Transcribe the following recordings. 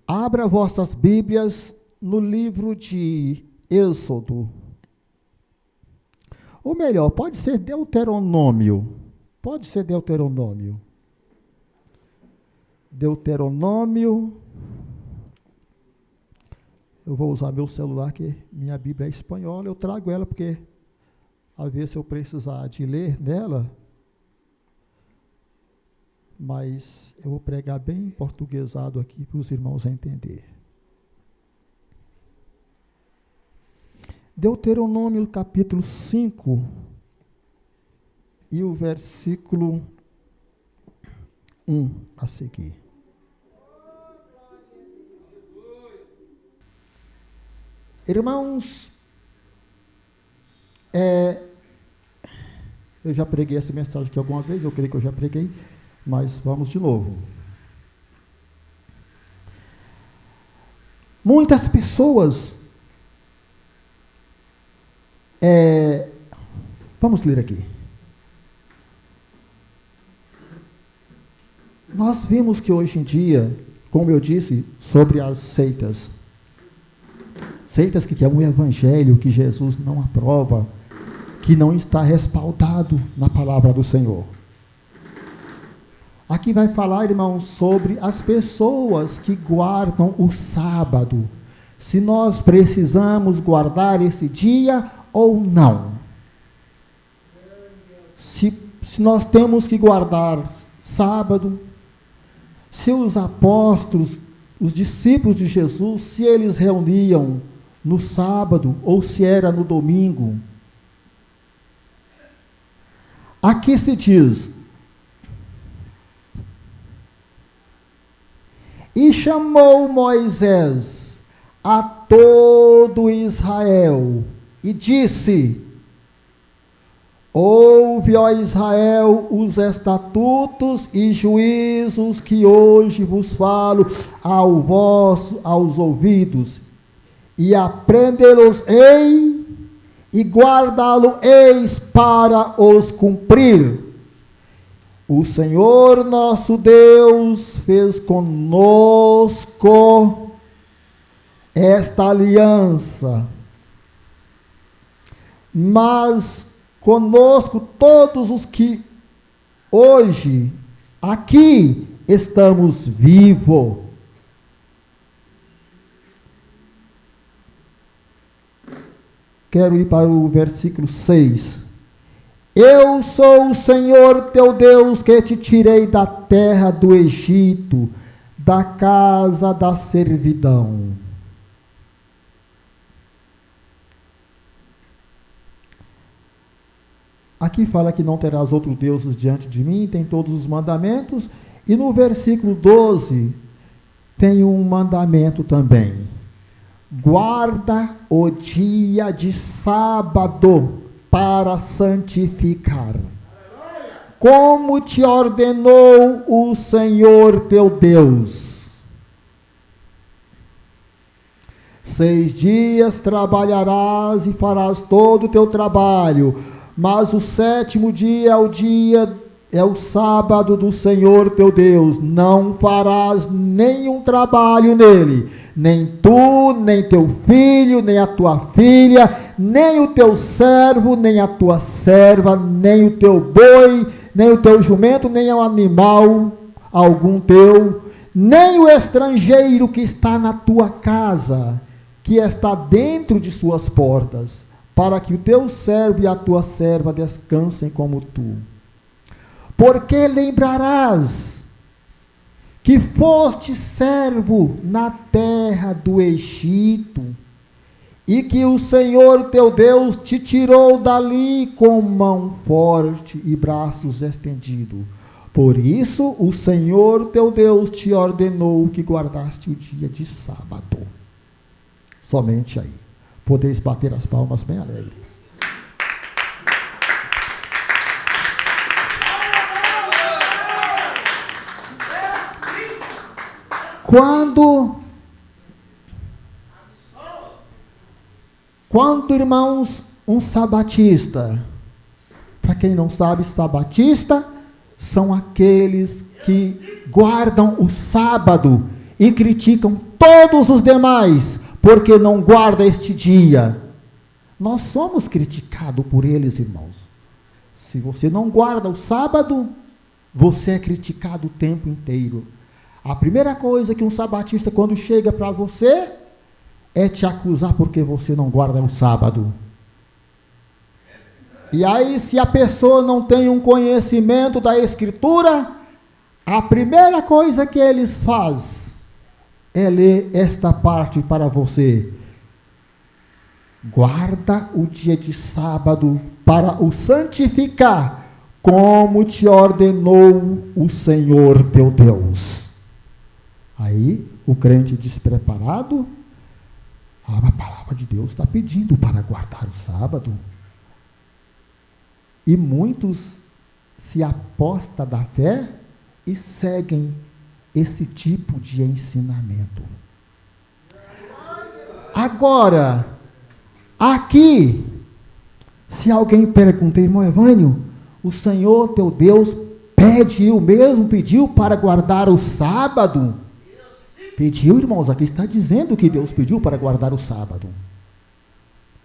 Abra vossas Bíblias no livro de Êxodo. Ou melhor, pode ser Deuteronômio. Pode ser Deuteronômio. Deuteronômio. Eu vou usar meu celular, que minha Bíblia é espanhola. Eu trago ela porque, às vezes, se eu precisar de ler nela, mas eu vou pregar bem portuguesado aqui para os irmãos entenderem. Deuteronômio capítulo 5 e o versículo 1 a seguir. Irmãos, eu já preguei essa mensagem aqui alguma vez, eu creio que eu já preguei, mas vamos de novo. Muitas pessoas, vamos ler aqui. Nós vimos que hoje em dia, como eu disse, sobre as seitas que é um evangelho que Jesus não aprova, que não está respaldado na palavra do Senhor. Aqui vai falar, irmãos, sobre as pessoas que guardam o sábado. Se nós precisamos guardar esse dia ou não. Se nós temos que guardar sábado, se os apóstolos, os discípulos de Jesus, se eles reuniam no sábado ou se era no domingo. Aqui se diz: e chamou Moisés a todo Israel e disse: ouve, ó Israel, os estatutos e juízos que hoje vos falo aos ouvidos, e aprendê-los-ei e guardá-los-eis para os cumprir. O Senhor nosso Deus fez conosco esta aliança, mas conosco todos os que hoje aqui estamos vivos. Quero ir para o versículo 6. Eu sou o Senhor teu Deus, que te tirei da terra do Egito, da casa da servidão. Aqui fala que não terás outros deuses diante de mim, tem todos os mandamentos. E no versículo 12, tem um mandamento também. Guarda o dia de sábado para santificar, como te ordenou o Senhor teu Deus. 6 dias trabalharás e farás todo o teu trabalho, mas o 7º dia é o sábado do Senhor teu Deus. Não farás nenhum trabalho nele, nem tu, nem teu filho, nem a tua filha, nem o teu servo, nem a tua serva, nem o teu boi, nem o teu jumento, nem o animal algum teu, nem o estrangeiro que está na tua casa, que está dentro de suas portas, para que o teu servo e a tua serva descansem como tu. Porque lembrarás que foste servo na terra do Egito, e que o Senhor teu Deus te tirou dali com mão forte e braços estendidos. Por isso o Senhor teu Deus te ordenou que guardaste o dia de sábado. Somente aí. Podeis bater as palmas bem alegres. Quando, irmãos, um sabatista, para quem não sabe, sabatista são aqueles que guardam o sábado e criticam todos os demais, porque não guarda este dia. Nós somos criticados por eles, irmãos. Se você não guarda o sábado, você é criticado o tempo inteiro. A primeira coisa que um sabatista, quando chega para você, é te acusar porque você não guarda o sábado. E aí, se a pessoa não tem um conhecimento da Escritura, a primeira coisa que eles fazem é ler esta parte para você. Guarda o dia de sábado para o santificar, como te ordenou o Senhor teu Deus. Aí, o crente despreparado, a palavra de Deus está pedindo para guardar o sábado. E muitos se apostam da fé e seguem esse tipo de ensinamento. Agora, aqui, se alguém pergunta, irmão Evânio, o Senhor teu Deus pediu para guardar o sábado? Pediu, irmãos, aqui está dizendo que Deus pediu para guardar o sábado.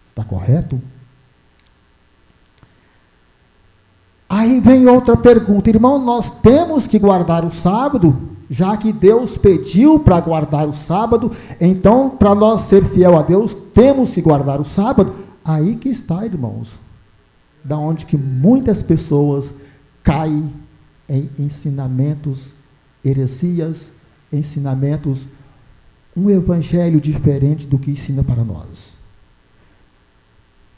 Está correto? Aí vem outra pergunta, irmão, nós temos que guardar o sábado, já que Deus pediu para guardar o sábado, então, para nós ser fiel a Deus, temos que guardar o sábado. Aí que está, irmãos, da onde que muitas pessoas caem em ensinamentos, heresias, ensinamentos, um evangelho diferente do que ensina para nós.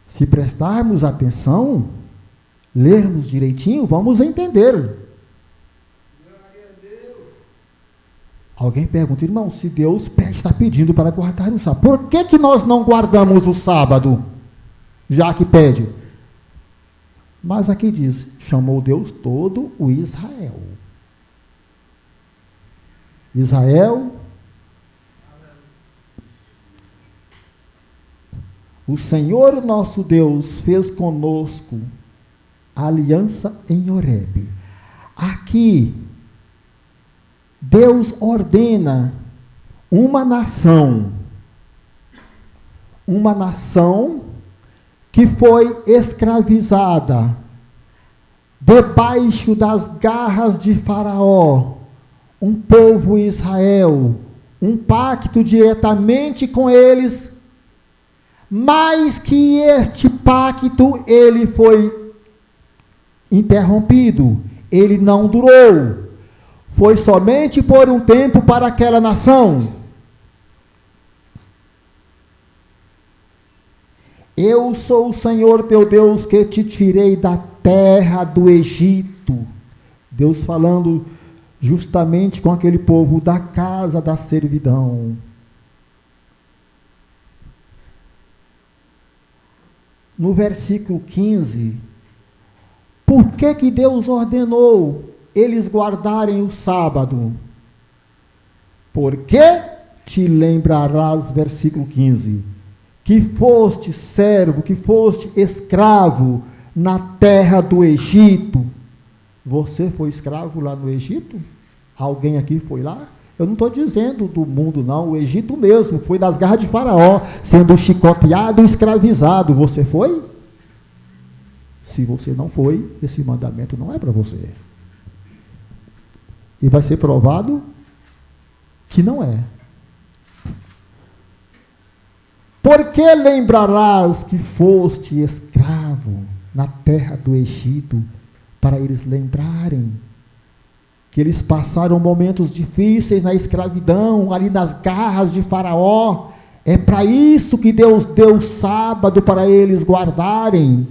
Se prestarmos atenção, lermos direitinho, vamos entender. Alguém pergunta, irmão, se Deus está pedindo para guardar o sábado, por que nós não guardamos o sábado, já que pede? Mas aqui diz, chamou Deus todo o Israel. Israel, o Senhor nosso Deus fez conosco aliança em Horebe. Aqui, Deus ordena uma nação que foi escravizada debaixo das garras de Faraó, um povo Israel, um pacto diretamente com eles, mas que este pacto ele foi interrompido, ele não durou, foi somente por um tempo para aquela nação. Eu sou o Senhor teu Deus que te tirei da terra do Egito. Deus falando justamente com aquele povo da casa da servidão. No versículo 15, por que Deus ordenou eles guardarem o sábado? Porque te lembrarás, versículo 15, que foste servo, que foste escravo na terra do Egito. Você foi escravo lá no Egito? Alguém aqui foi lá? Eu não estou dizendo do mundo, não. O Egito mesmo, foi nas garras de Faraó, sendo chicoteado e escravizado. Você foi? Se você não foi, esse mandamento não é para você. E vai ser provado que não é. Porque lembrarás que foste escravo na terra do Egito, para eles lembrarem que eles passaram momentos difíceis na escravidão, ali nas garras de Faraó. É para isso que Deus deu o sábado para eles guardarem.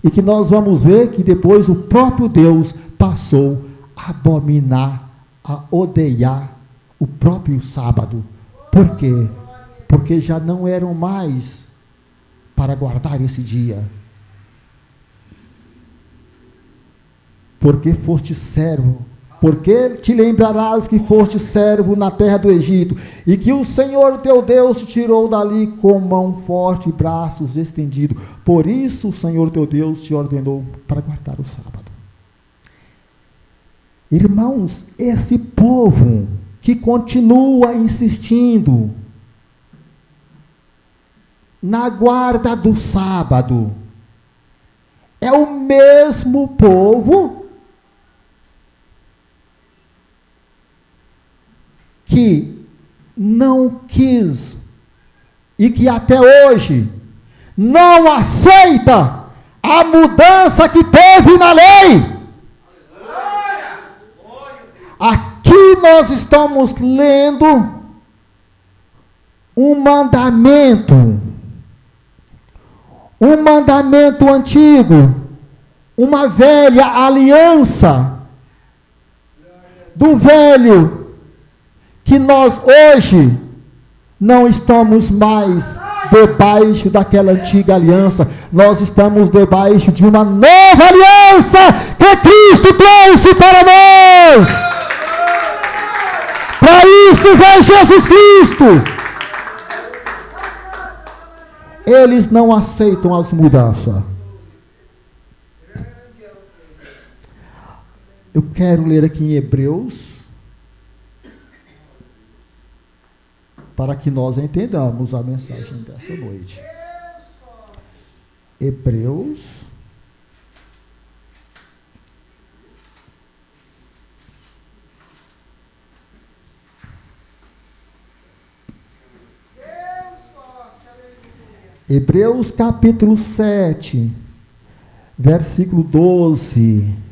E que nós vamos ver que depois o próprio Deus passou a abominar, a odiar o próprio sábado. Por quê? Porque já não eram mais para guardar esse dia. Porque foste servo, porque te lembrarás que foste servo na terra do Egito, e que o Senhor teu Deus te tirou dali com mão forte e braços estendidos. Por isso o Senhor teu Deus te ordenou para guardar o sábado. Irmãos, esse povo que continua insistindo na guarda do sábado é o mesmo povo que não quis e que até hoje não aceita a mudança que teve na lei. Aqui nós estamos lendo um mandamento antigo, uma velha aliança do velho, que nós hoje não estamos mais debaixo daquela antiga aliança, nós estamos debaixo de uma nova aliança que Cristo trouxe para nós. Para isso veio Jesus Cristo. Eles não aceitam as mudanças. Eu quero ler aqui em Hebreus, para que nós entendamos a mensagem dessa noite. Hebreus, Hebreus capítulo 7, versículo 12.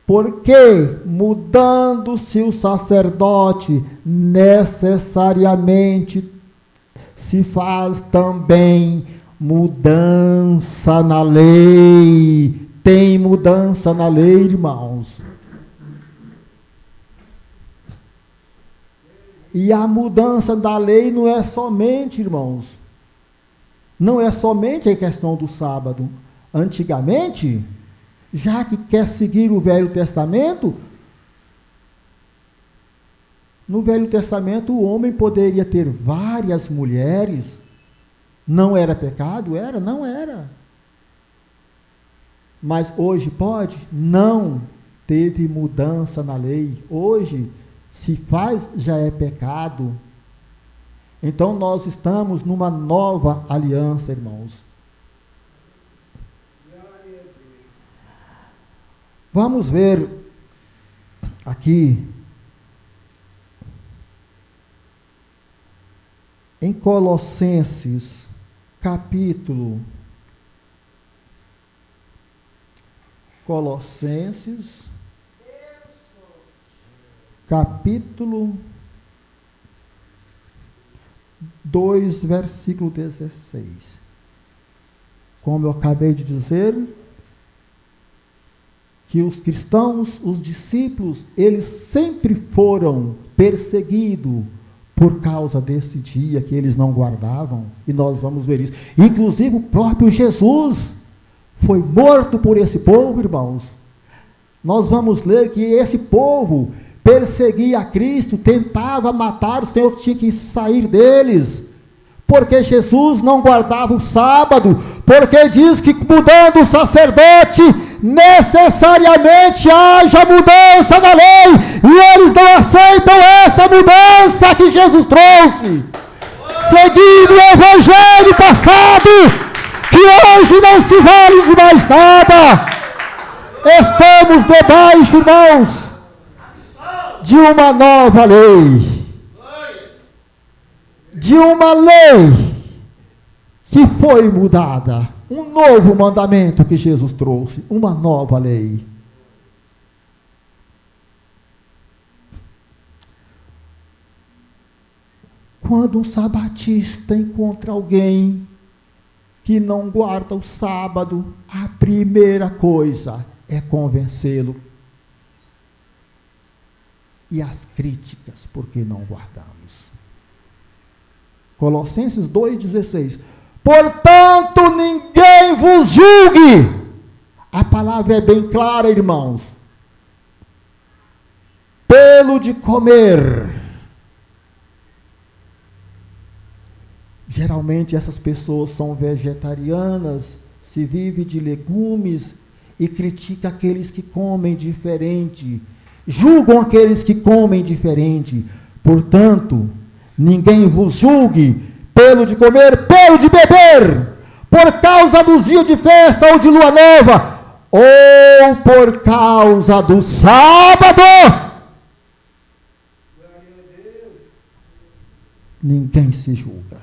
Porque, mudando-se o sacerdote, necessariamente se faz também mudança na lei. Tem mudança na lei, irmãos. E a mudança da lei não é somente, irmãos, não é somente a questão do sábado. Antigamente, já que quer seguir o Velho Testamento, no Velho Testamento o homem poderia ter várias mulheres. Não era pecado? Era? Não era. Mas hoje pode? Não. Teve mudança na lei. Hoje, se faz, já é pecado. Então nós estamos numa nova aliança, irmãos. Vamos ver aqui em Colossenses, capítulo 2, versículo 16. Como eu acabei de dizer, que os cristãos, os discípulos, eles sempre foram perseguidos por causa desse dia que eles não guardavam, e nós vamos ver isso. Inclusive o próprio Jesus foi morto por esse povo, irmãos. Nós vamos ler que esse povo perseguia a Cristo, tentava matar, o Senhor tinha que sair deles, porque Jesus não guardava o sábado, porque diz que mudando o sacerdote, necessariamente haja mudança na lei, e eles não aceitam essa mudança que Jesus trouxe, seguindo o evangelho passado, que hoje não se vale de mais nada. Estamos debaixo, irmãos, de uma nova lei, de uma lei que foi mudada, um novo mandamento que Jesus trouxe, uma nova lei. Quando um sabatista encontra alguém que não guarda o sábado, a primeira coisa é convencê-lo. E as críticas, porque não guardamos. Colossenses 2,16. Portanto, ninguém vos julgue. A palavra é bem clara, irmãos. Pelo de comer. Geralmente essas pessoas são vegetarianas, se vive de legumes e critica aqueles que comem diferente. julgam aqueles que comem diferente. Portanto, ninguém vos julgue pelo de comer, pelo de beber, por causa dos dias de festa ou de lua nova, ou por causa do sábado. Ninguém se julga.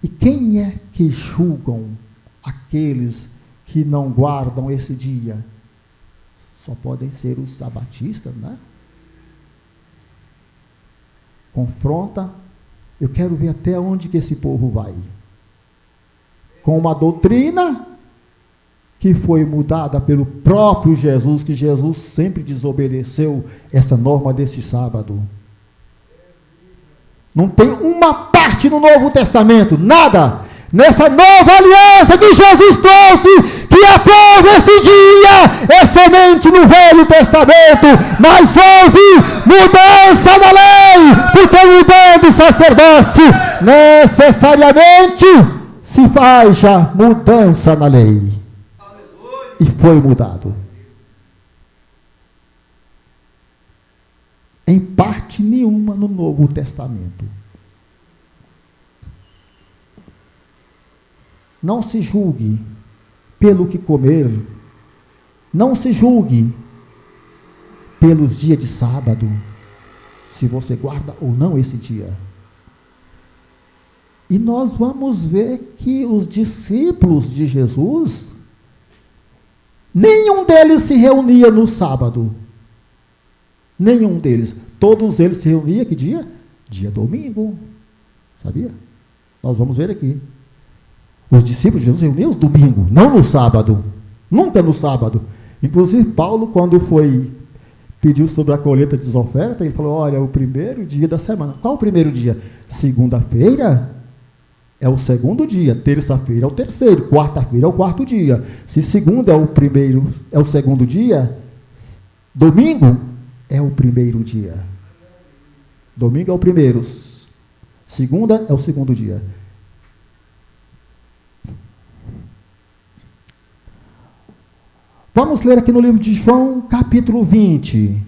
E quem é que julgam aqueles que não guardam esse dia? Só podem ser os sabatistas, né? Confronta. Eu quero ver até onde que esse povo vai. Com uma doutrina que foi mudada pelo próprio Jesus, que Jesus sempre desobedeceu essa norma desse sábado. Não tem uma parte no Novo Testamento, nada, nessa nova aliança que Jesus trouxe, que após esse dia é somente no Velho Testamento, mas houve mudança na lei, porque mudando o sacerdócio, necessariamente se faz já mudança na lei. E foi mudado. Em parte nenhuma no Novo Testamento. Não se julgue pelo que comer. Não se julgue pelos dias de sábado, se você guarda ou não esse dia. E nós vamos ver que os discípulos de Jesus, nenhum deles se reunia no sábado. Nenhum deles. Todos eles se reuniam que dia? Dia domingo. Sabia? Nós vamos ver aqui. Os discípulos de Jesus se reuniam no domingo, não no sábado. Nunca no sábado. Inclusive, Paulo, quando pediu sobre a colheita de ofertas, ele falou, olha, o primeiro dia da semana. Qual o primeiro dia? Segunda-feira é o segundo dia, terça-feira é o terceiro, quarta-feira é o quarto dia. Se segunda é o segundo dia, domingo é o primeiro dia. Domingo é o primeiro. Segunda é o segundo dia. Vamos ler aqui no livro de João, capítulo 20.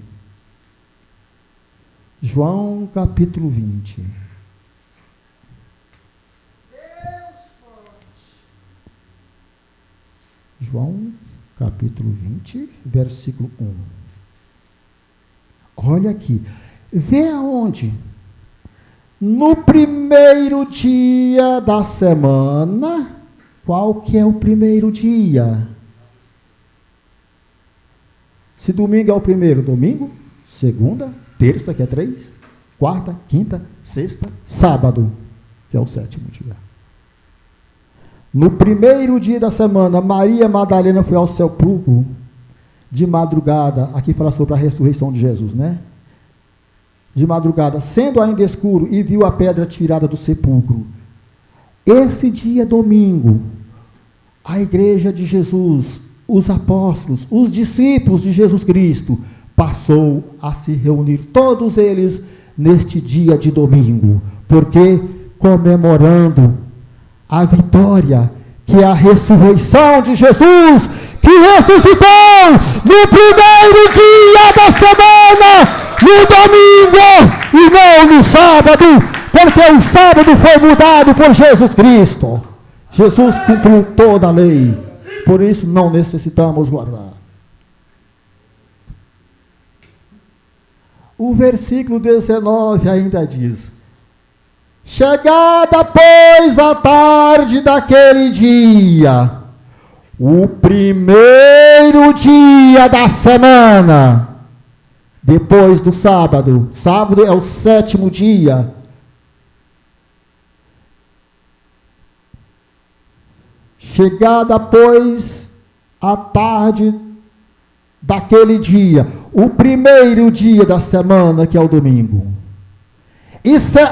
João, capítulo 20. João, capítulo 20, versículo 1. Olha aqui. Vê aonde? No primeiro dia da semana. Qual que é o primeiro dia? Se domingo é o primeiro, domingo, segunda, terça, que é 3, quarta, quinta, sexta, sábado, que é o sétimo dia. No primeiro dia da semana, Maria Madalena foi ao sepulcro de madrugada. Aqui fala sobre a ressurreição de Jesus, né? De madrugada, sendo ainda escuro, e viu a pedra tirada do sepulcro. Esse dia domingo, a igreja de Jesus, os apóstolos, os discípulos de Jesus Cristo, passou a se reunir, todos eles, neste dia de domingo, porque comemorando a vitória, que é a ressurreição de Jesus, que ressuscitou no primeiro dia da semana, no domingo, e não no sábado, porque o sábado foi mudado por Jesus Cristo. Jesus cumpriu toda a lei, por isso não necessitamos guardar. O versículo 19 ainda diz: chegada, pois, a tarde daquele dia, o primeiro dia da semana, depois do sábado. Sábado é o sétimo dia. Chegada, pois, a tarde daquele dia, o primeiro dia da semana, que é o domingo.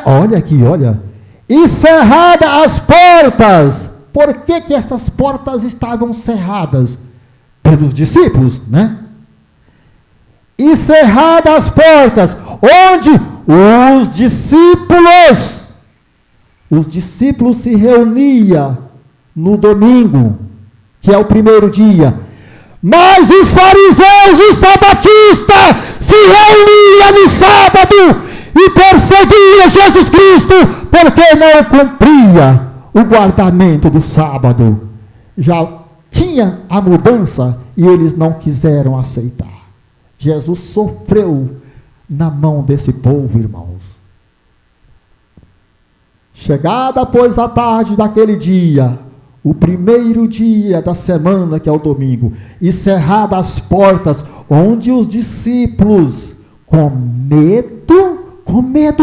Olha aqui, olha. E cerradas as portas. Por que essas portas estavam cerradas? Pelos discípulos, né? E cerradas as portas, onde os discípulos se reuniam no domingo, que é o primeiro dia. Mas os fariseus e sabatistas se reuniam no sábado e perseguiam Jesus Cristo porque não cumpria o guardamento do sábado. Já tinha a mudança e eles não quiseram aceitar. Jesus sofreu na mão desse povo, irmãos. Chegada, pois, a tarde daquele dia, o primeiro dia da semana, que é o domingo, e cerradas as portas, onde os discípulos, com medo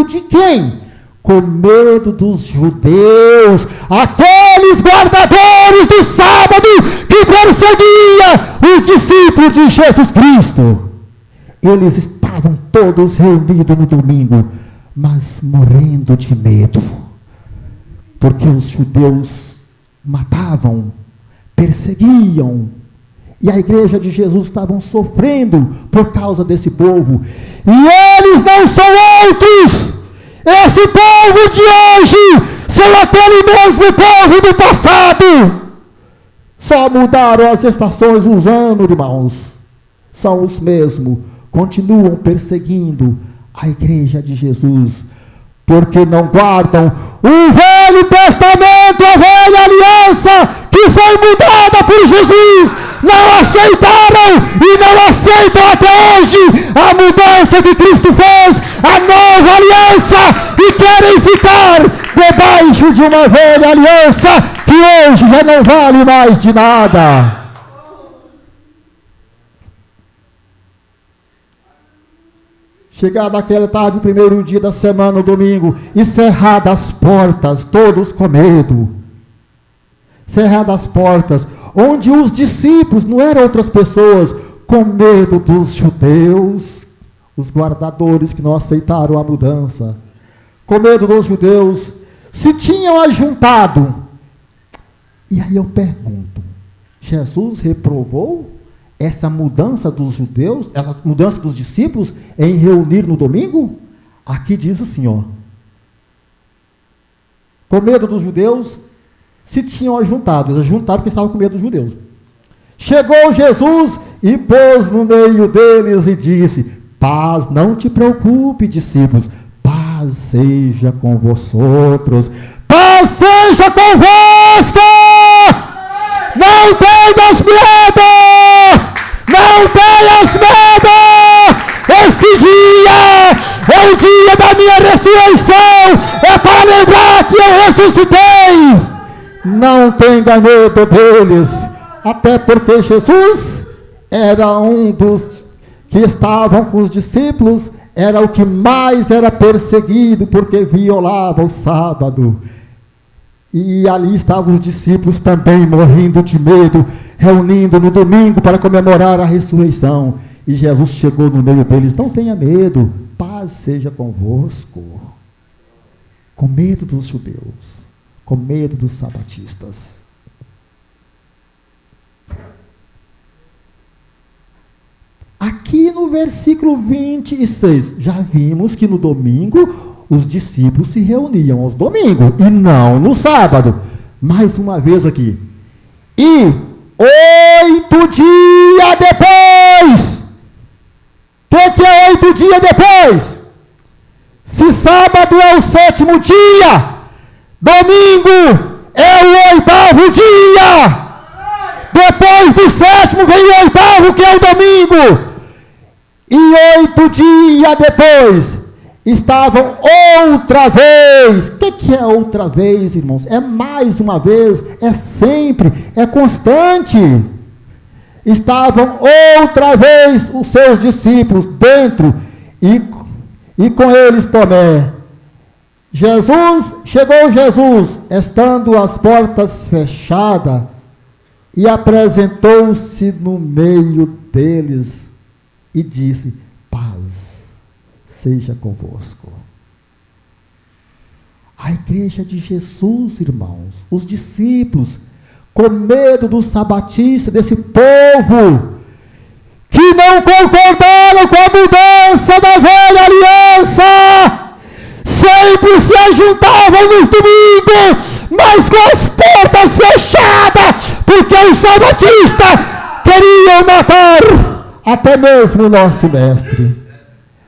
de quem? Com medo dos judeus, aqueles guardadores do sábado que perseguiam os discípulos de Jesus Cristo. Eles estavam todos reunidos no domingo, mas morrendo de medo, porque os judeus matavam, perseguiam, e a igreja de Jesus estavam sofrendo por causa desse povo. E eles não são outros. Esse povo de hoje são aquele mesmo povo do passado. Só mudaram as estações, os anos, irmãos. São os mesmos. Continuam perseguindo a igreja de Jesus, porque não guardam o Velho Testamento, a velha aliança que foi mudada por Jesus. Não aceitaram e não aceitam até hoje a mudança que Cristo fez, a nova aliança, e querem ficar debaixo de uma velha aliança que hoje já não vale mais de nada. Chegada aquela tarde, o primeiro dia da semana, o domingo, e cerradas as portas, todos com medo. Cerradas as portas, onde os discípulos, não eram outras pessoas, com medo dos judeus, os guardadores que não aceitaram a mudança, com medo dos judeus, se tinham ajuntado. E aí eu pergunto, Jesus reprovou essa mudança dos judeus, essa mudança dos discípulos em reunir no domingo? Aqui diz assim, ó, com medo dos judeus, se tinham ajuntado. Eles ajuntaram porque estavam com medo dos judeus. Chegou Jesus e pôs no meio deles e disse: paz, não te preocupe, discípulos, paz seja com vosotros, paz seja convosco, não tenhas medo, não tenhas medo, esse dia é o dia da minha ressurreição, é para lembrar que eu ressuscitei. Não tenha medo deles, até porque Jesus era um dos que estavam com os discípulos, era o que mais era perseguido, porque violava o sábado. E ali estavam os discípulos também morrendo de medo, reunindo no domingo para comemorar a ressurreição. E Jesus chegou no meio deles: não tenha medo, paz seja convosco. Com medo dos judeus, com medo dos sabatistas. Aqui no versículo 26, já vimos que no domingo os discípulos se reuniam aos domingos e não no sábado. Mais uma vez aqui. E 8 dias depois. O que é 8 dias depois? Se sábado é o 7º dia, domingo é o 8º dia. Depois do 7º vem o 8º, que é o domingo. E 8 dias depois, estavam outra vez. O que é outra vez, irmãos? É mais uma vez, é sempre, é constante. Estavam outra vez os seus discípulos dentro, e com eles Tomé. Chegou Jesus, estando as portas fechadas, e apresentou-se no meio deles, e disse: paz seja convosco. A igreja de Jesus, irmãos, os discípulos, com medo dos sabatistas, desse povo, que não concordaram com a mudança da velha aliança, sempre se ajuntavam nos domingos, mas com as portas fechadas, porque os sabatistas queriam matar até mesmo o nosso mestre.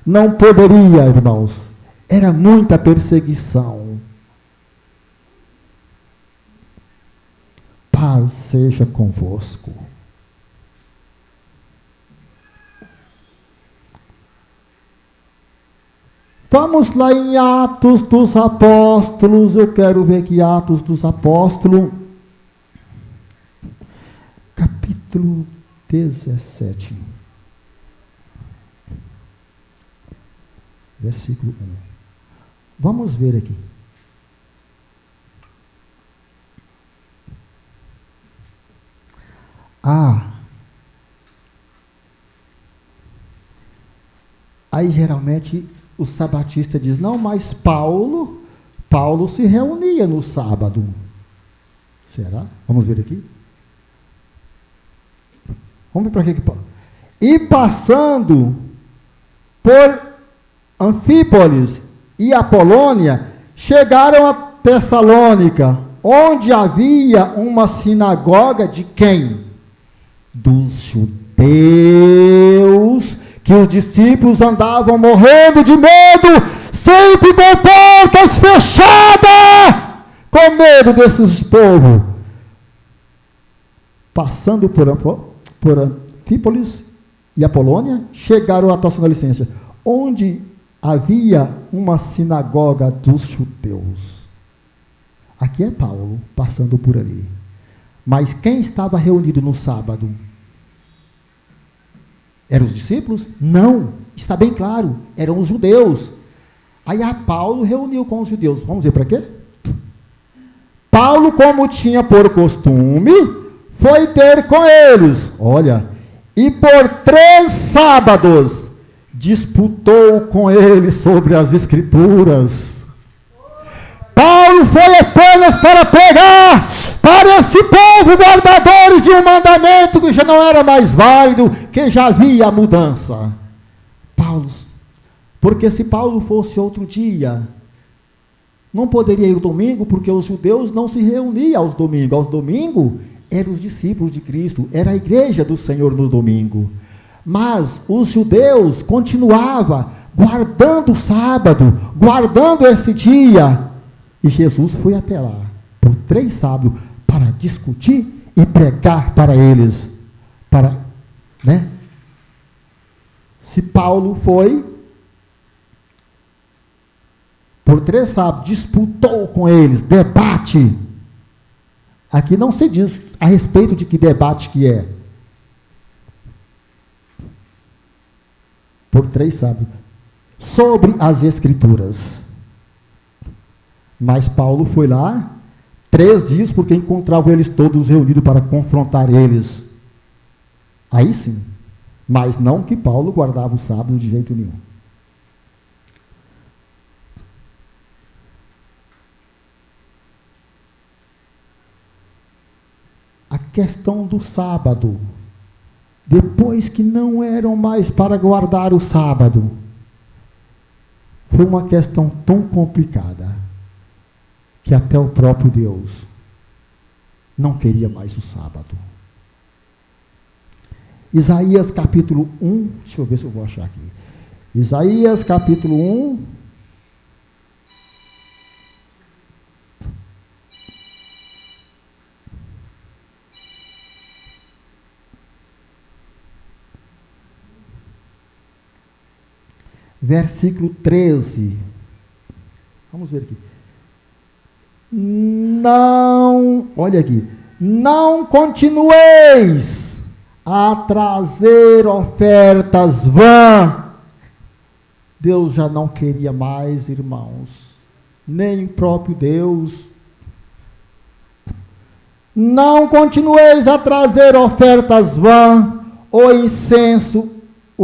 Não poderia, irmãos. Era muita perseguição. Paz seja convosco. Vamos lá em Atos dos Apóstolos. Eu quero ver aqui Atos dos Apóstolos, capítulo 17, versículo 1. Vamos ver aqui. Aí geralmente o sabatista diz, não, mas Paulo se reunia no sábado. Será? Vamos ver aqui. Vamos ver para que Paulo. E passando por Anfípolis e Apolônia, chegaram a Tessalônica, onde havia uma sinagoga de quem? Dos judeus, que os discípulos andavam morrendo de medo, sempre com portas fechadas, com medo desses povos. Passando por Anfípolis e Apolônia, chegaram a Tessalonicense, onde havia uma sinagoga dos judeus. Aqui é Paulo, passando por ali. Mas quem estava reunido no sábado? Eram os discípulos? Não, está bem claro, eram os judeus. Aí a Paulo reuniu com os judeus. Vamos ver para quê? Paulo, como tinha por costume, foi ter com eles. Olha, e por 3 sábados disputou com eles sobre as Escrituras. Paulo foi apenas para pregar para esse povo guardadores de um mandamento que já não era mais válido, que já havia mudança. Porque se Paulo fosse outro dia, não poderia ir domingo, porque os judeus não se reuniam aos domingos. Aos domingos eram os discípulos de Cristo, era a igreja do Senhor no domingo. Mas os judeus continuavam guardando o sábado, guardando esse dia. E Jesus foi até lá, por 3 sábados, para discutir e pregar para eles. Se Paulo foi, por 3 sábados, disputou com eles, debate. Aqui não se diz a respeito de que debate que é. Por 3 sábados, sobre as Escrituras. Mas Paulo foi lá 3 dias, porque encontrava eles todos reunidos para confrontar eles. Aí sim. Mas não que Paulo guardava o sábado de jeito nenhum. A questão do sábado. Depois que não eram mais para guardar o sábado, foi uma questão tão complicada que até o próprio Deus não queria mais o sábado. Isaías capítulo 1, deixa eu ver se eu vou achar aqui. Isaías capítulo 1, versículo 13. Vamos ver aqui. Olha aqui. Não continueis a trazer ofertas vãs. Deus já não queria mais, irmãos. Nem o próprio Deus. Não continueis a trazer ofertas vãs. O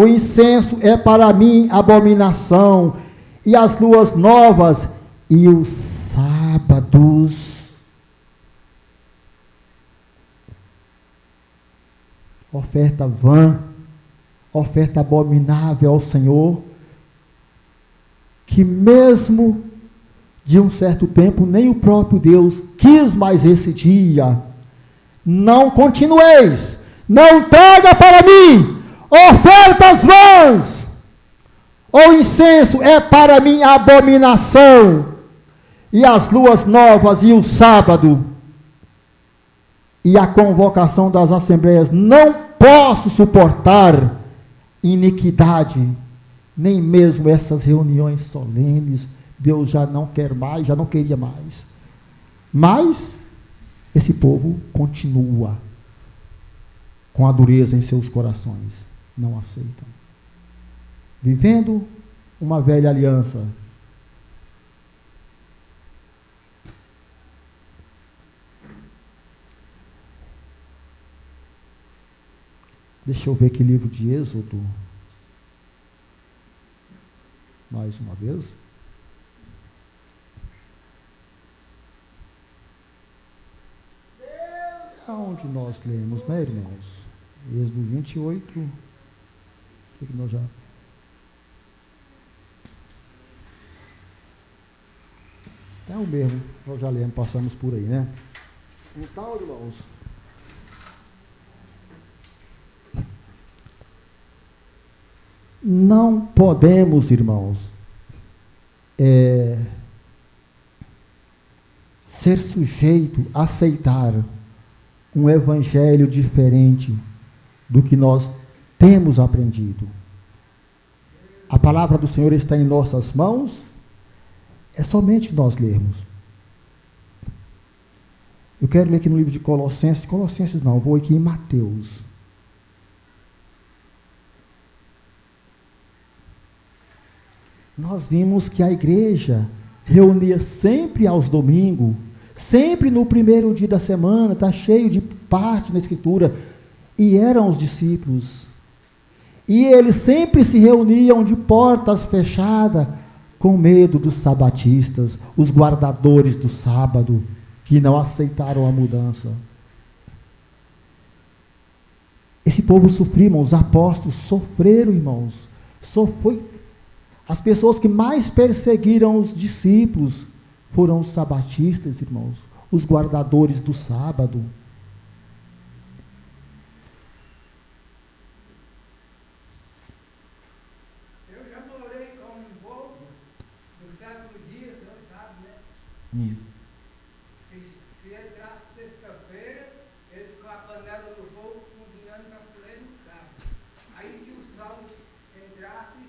incenso é para mim abominação, e as luas novas e os sábados. Oferta vã, oferta abominável ao Senhor, que mesmo de um certo tempo, nem o próprio Deus quis mais esse dia. Não continueis, Não traga para mim ofertas vãs. O incenso é para mim abominação, e as luas novas e o sábado, e a convocação das assembleias. Não posso suportar iniquidade, nem mesmo essas reuniões solenes. Deus já não quer mais, já não queria mais. Mas esse povo continua com a dureza em seus corações, não aceitam. Vivendo uma velha aliança. Deixa eu ver que livro de Êxodo. Mais uma vez. Aonde nós lemos, né, irmãos? Êxodo 28. O que nós já... É o mesmo, nós já lemos, passamos por aí, né? Então, irmãos, não podemos, irmãos, ser sujeito a aceitar um evangelho diferente do que nós temos aprendido. A palavra do Senhor está em nossas mãos, é somente nós lermos. Eu quero ler aqui no livro de Colossenses não, vou aqui em Mateus. Nós vimos que a igreja reunia sempre aos domingos, sempre no primeiro dia da semana, está cheio de parte na Escritura, e eram os discípulos. E eles sempre se reuniam de portas fechadas, com medo dos sabatistas, os guardadores do sábado, que não aceitaram a mudança. Esse povo sofreu, irmãos, os apóstolos sofreram, irmãos. As pessoas que mais perseguiram os discípulos foram os sabatistas, irmãos, os guardadores do sábado. Eu já morei com um povo do sétimo dia, o senhor sabe, né? Isso. Se entrasse sexta-feira, eles com a panela no fogo cozinhando para comer no sábado. Aí se o sol entrasse,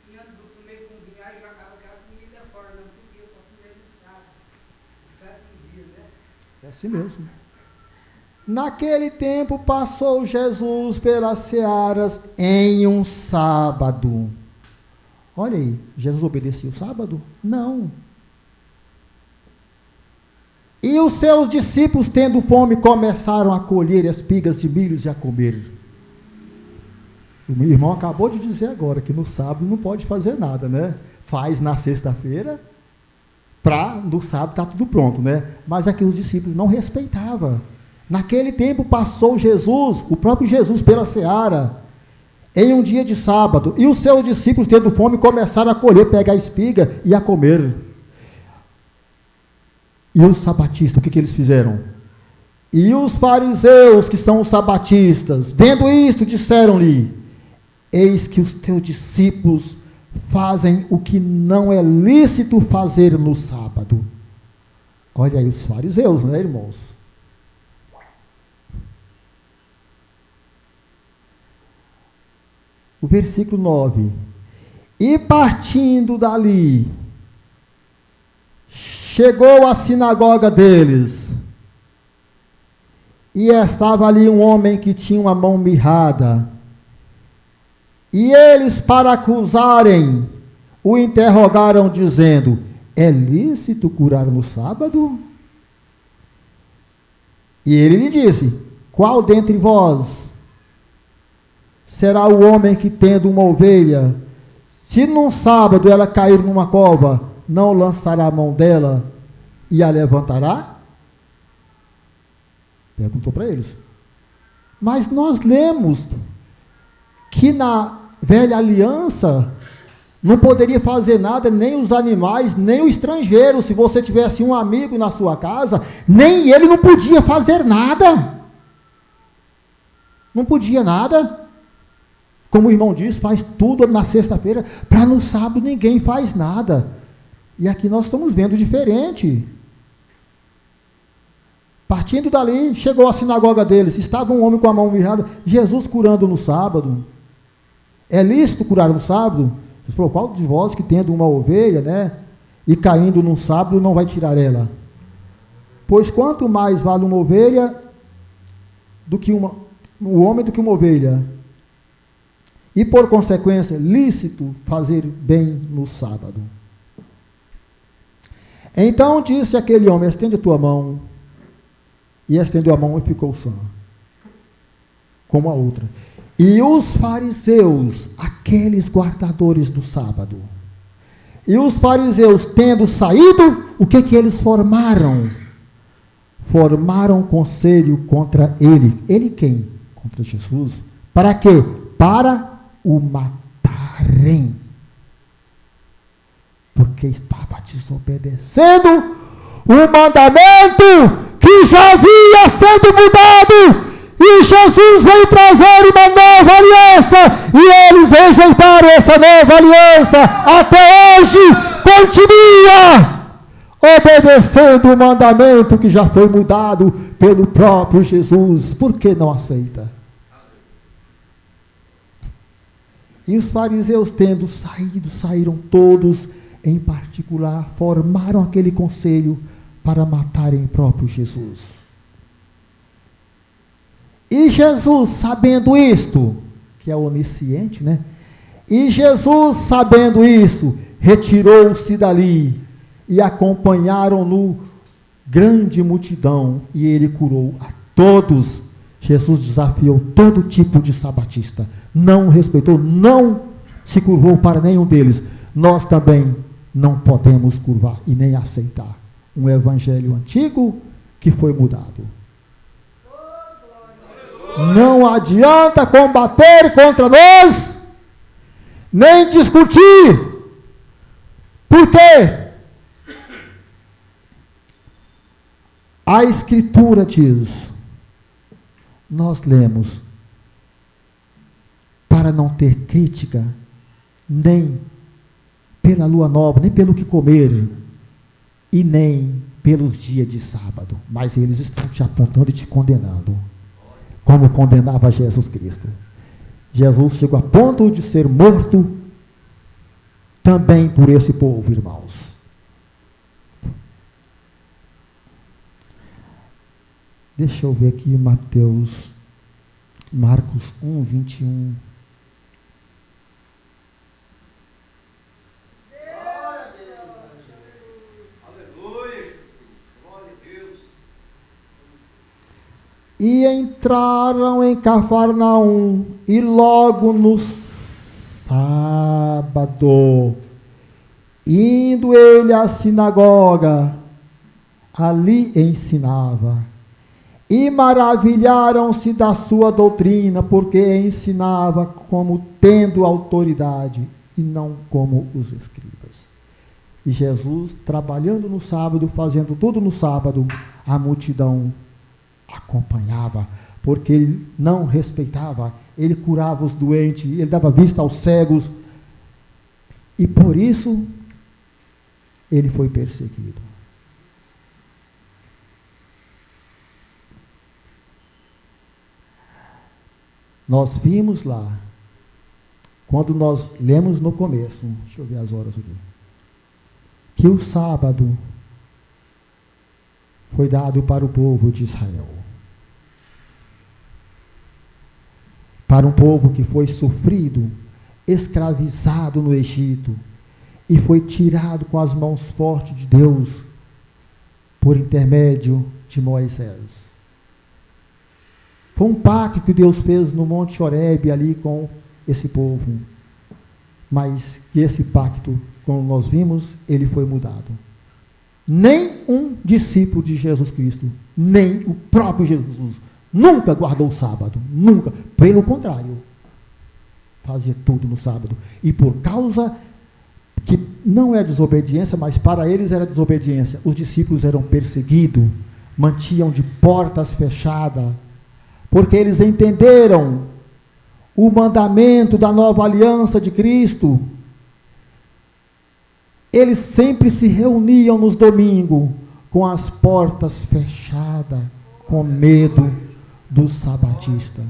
tinha do comer cozinhar e jogava aquela comida fora, não se via para comer no sábado. O sétimo dia, né? É assim mesmo. Naquele tempo passou Jesus pelas searas em um sábado. Olha aí, Jesus obedecia o sábado? Não. E os seus discípulos, tendo fome, começaram a colher espigas de milhos e a comer. O meu irmão acabou de dizer agora que no sábado não pode fazer nada, né? Faz na sexta-feira, no sábado está tudo pronto, né? Mas aqui os discípulos não respeitavam. Naquele tempo passou Jesus, o próprio Jesus, pela seara, em um dia de sábado, e os seus discípulos, tendo fome, começaram a colher, pegar a espiga e a comer. E os sabatistas, o que eles fizeram? E os fariseus, que são os sabatistas, vendo isto, disseram-lhe: eis que os teus discípulos fazem o que não é lícito fazer no sábado. Olha aí os fariseus, né, irmãos? O versículo 9. E partindo dali, chegou à sinagoga deles, e estava ali um homem que tinha uma mão mirrada. E eles, para acusarem, o interrogaram, dizendo: é lícito curar no sábado? E ele lhe disse: qual dentre vós será o homem que, tendo uma ovelha, se num sábado ela cair numa cova, não lançará a mão dela e a levantará? Perguntou para eles. Mas nós lemos que na velha aliança não poderia fazer nada, nem os animais, nem o estrangeiro. Se você tivesse um amigo na sua casa, nem ele não podia fazer nada. Não podia nada. Como o irmão disse, faz tudo na sexta-feira, para no sábado ninguém faz nada. E aqui nós estamos vendo diferente. Partindo dali, chegou à sinagoga deles, estava um homem com a mão mirrada, Jesus curando no sábado. É lícito curar no sábado? Jesus falou, qual de vós que tendo uma ovelha, né, e caindo no sábado, não vai tirar ela? Pois quanto mais vale uma ovelha do que um homem do que uma ovelha. E por consequência, lícito fazer bem no sábado. Então disse aquele homem, estende a tua mão. E estendeu a mão e ficou sã, como a outra. E os fariseus, aqueles guardadores do sábado, e os fariseus tendo saído, o que eles formaram? Formaram conselho contra ele. Ele quem? Contra Jesus. Para quê? Para o matarem. Porque estava desobedecendo o mandamento que já havia sido mudado, e Jesus veio trazer uma nova aliança, e eles rejeitaram essa nova aliança, até hoje continua obedecendo o mandamento que já foi mudado pelo próprio Jesus. Por que não aceita? E os fariseus, tendo saído, saíram todos, em particular, formaram aquele conselho para matarem o próprio Jesus. E Jesus, sabendo isto, que é onisciente, né? E Jesus, sabendo isso, retirou-se dali, e acompanharam-no grande multidão, e ele curou a todos. Jesus desafiou todo tipo de sabatista, não respeitou, não se curvou para nenhum deles. Nós também não podemos curvar e nem aceitar um evangelho antigo que foi mudado. Não adianta combater contra nós, nem discutir. Por quê? A Escritura diz, nós lemos, para não ter crítica, nem pela lua nova, nem pelo que comer, e nem pelos dias de sábado, mas eles estão te apontando e te condenando, como condenava Jesus Cristo. Jesus chegou a ponto de ser morto também por esse povo, irmãos. Deixa eu ver aqui Marcos 1, 21. E entraram em Cafarnaum, e logo no sábado, indo ele à sinagoga, ali ensinava. E maravilharam-se da sua doutrina, porque ensinava como tendo autoridade, e não como os escribas. E Jesus, trabalhando no sábado, fazendo tudo no sábado, a multidão acompanhava, porque ele não respeitava, ele curava os doentes, ele dava vista aos cegos, e por isso ele foi perseguido. Nós vimos lá, quando nós lemos no começo, deixa eu ver as horas aqui, que o sábado foi dado para o povo de Israel. Para um povo que foi sofrido, escravizado no Egito, e foi tirado com as mãos fortes de Deus, por intermédio de Moisés. Foi um pacto que Deus fez no Monte Horebe ali com esse povo. Mas que esse pacto, como nós vimos, ele foi mudado. Nem um discípulo de Jesus Cristo, nem o próprio Jesus, nunca guardou o sábado, nunca. Pelo contrário, fazia tudo no sábado. E por causa que não é desobediência, mas para eles era desobediência, os discípulos eram perseguidos, mantinham de portas fechadas, porque eles entenderam o mandamento da nova aliança de Cristo. Eles sempre se reuniam nos domingos com as portas fechadas, com medo do sabatista.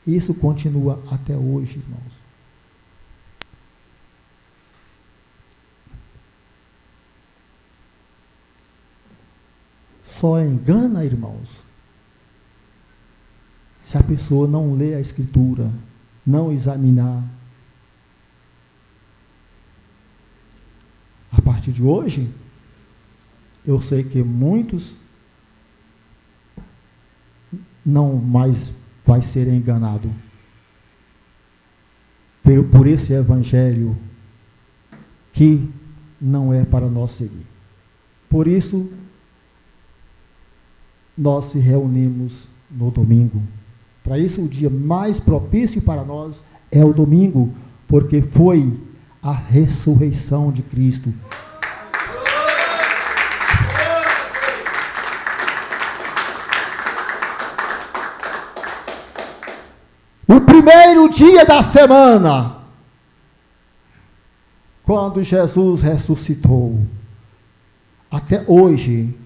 Isso continua até hoje, irmãos. Só engana, irmãos, se a pessoa não lê a Escritura, não examinar. A partir de hoje, eu sei que muitos não mais vai ser enganado por esse evangelho que não é para nós seguir. Por isso, nós se reunimos no domingo. Para isso, o dia mais propício para nós é o domingo, porque foi a ressurreição de Cristo. O primeiro dia da semana, quando Jesus ressuscitou, até hoje,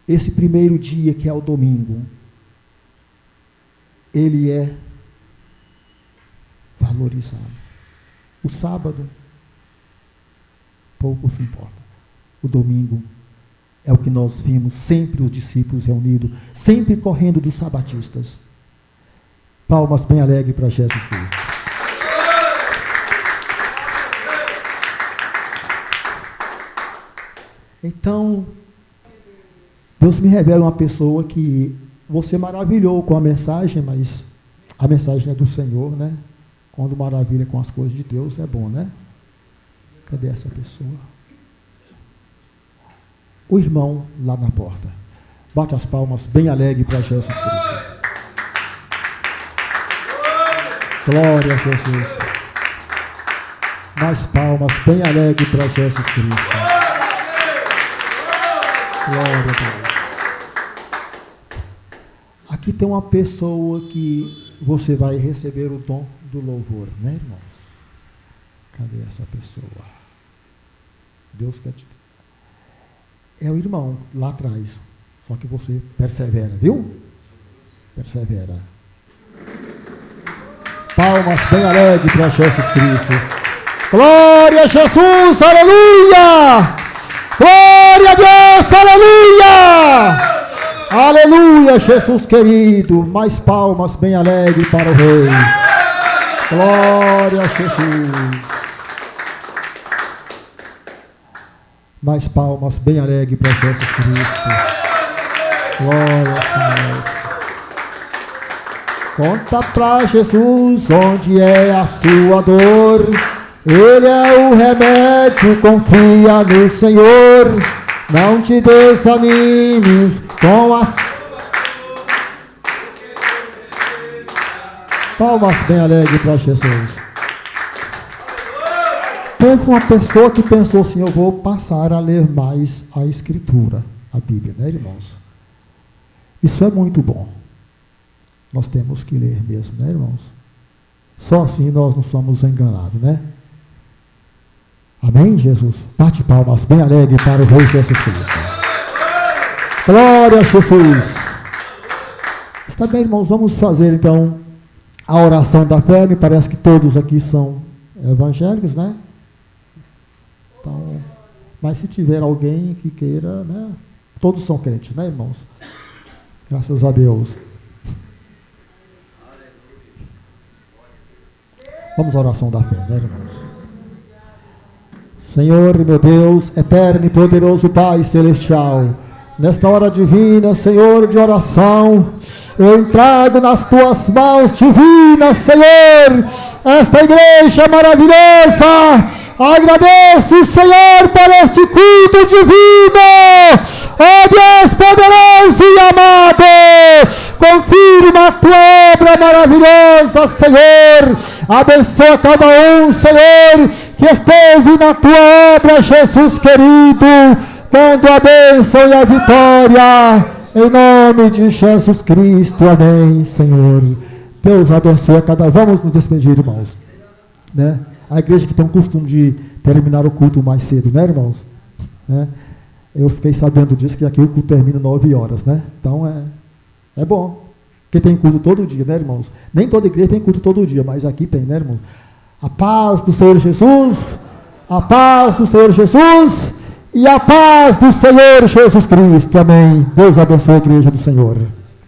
esse primeiro dia que é o domingo, ele é valorizado. O sábado, pouco se importa. O domingo é o que nós vimos, sempre os discípulos reunidos, sempre correndo dos sabatistas. Palmas bem alegres para Jesus Cristo. Então, Deus me revela uma pessoa que você maravilhou com a mensagem, mas a mensagem é do Senhor, né? Quando maravilha com as coisas de Deus, é bom, né? Cadê essa pessoa? O irmão lá na porta. Bate as palmas bem alegre para Jesus Cristo. Glória a Jesus. Mais palmas bem alegre para Jesus Cristo. Glória a Deus. Aqui tem uma pessoa que você vai receber o dom do louvor, né, irmãos? Cadê essa pessoa? Deus quer te... É o irmão lá atrás, só que você persevera, viu? Persevera. Palmas bem alegres para Jesus Cristo. Glória a Jesus, aleluia! Glória a Deus, aleluia! Aleluia, Jesus querido. Mais palmas bem alegres para o Rei. Glória a Jesus. Mais palmas bem alegres para Jesus Cristo. Glória a Senhor. Conta para Jesus onde é a sua dor. Ele é o remédio, confia no Senhor. Não te desanimes com as... Palmas bem alegres para Jesus. Teve uma pessoa que pensou assim, eu vou passar a ler mais a Escritura, a Bíblia, né, irmãos? Isso é muito bom. Nós temos que ler mesmo, né, irmãos? Só assim nós não somos enganados, né? Amém, Jesus? Bate palmas bem alegre para o Rei Jesus Cristo. Glória a Jesus. Está bem, irmãos, vamos fazer então a oração da fé. Me parece que todos aqui são evangélicos, né? Então, mas se tiver alguém que queira, né? Todos são crentes, né, irmãos? Graças a Deus. Vamos à oração da fé, né, irmãos? Senhor, meu Deus, eterno e poderoso Pai celestial, nesta hora divina, Senhor, de oração, eu entrego nas tuas mãos divinas, Senhor, esta igreja maravilhosa. Agradeço, Senhor, por este culto divino. Ó Deus poderoso e amado, confirma a tua obra maravilhosa, Senhor. Abençoa cada um, Senhor, que esteve na tua obra, Jesus querido, dando a bênção e a vitória. Em nome de Jesus Cristo, amém, Senhor. Deus abençoe a cada. Vamos nos despedir, irmãos. Né? A igreja que tem o costume de terminar o culto mais cedo, né, irmãos? Né? Eu fiquei sabendo disso, que aqui o culto termina 9 horas, né? Então é bom. Porque tem culto todo dia, né, irmãos? Nem toda igreja tem culto todo dia, mas aqui tem, né, irmãos? A paz do Senhor Jesus, a paz do Senhor Jesus e a paz do Senhor Jesus Cristo. Amém. Deus abençoe a igreja do Senhor.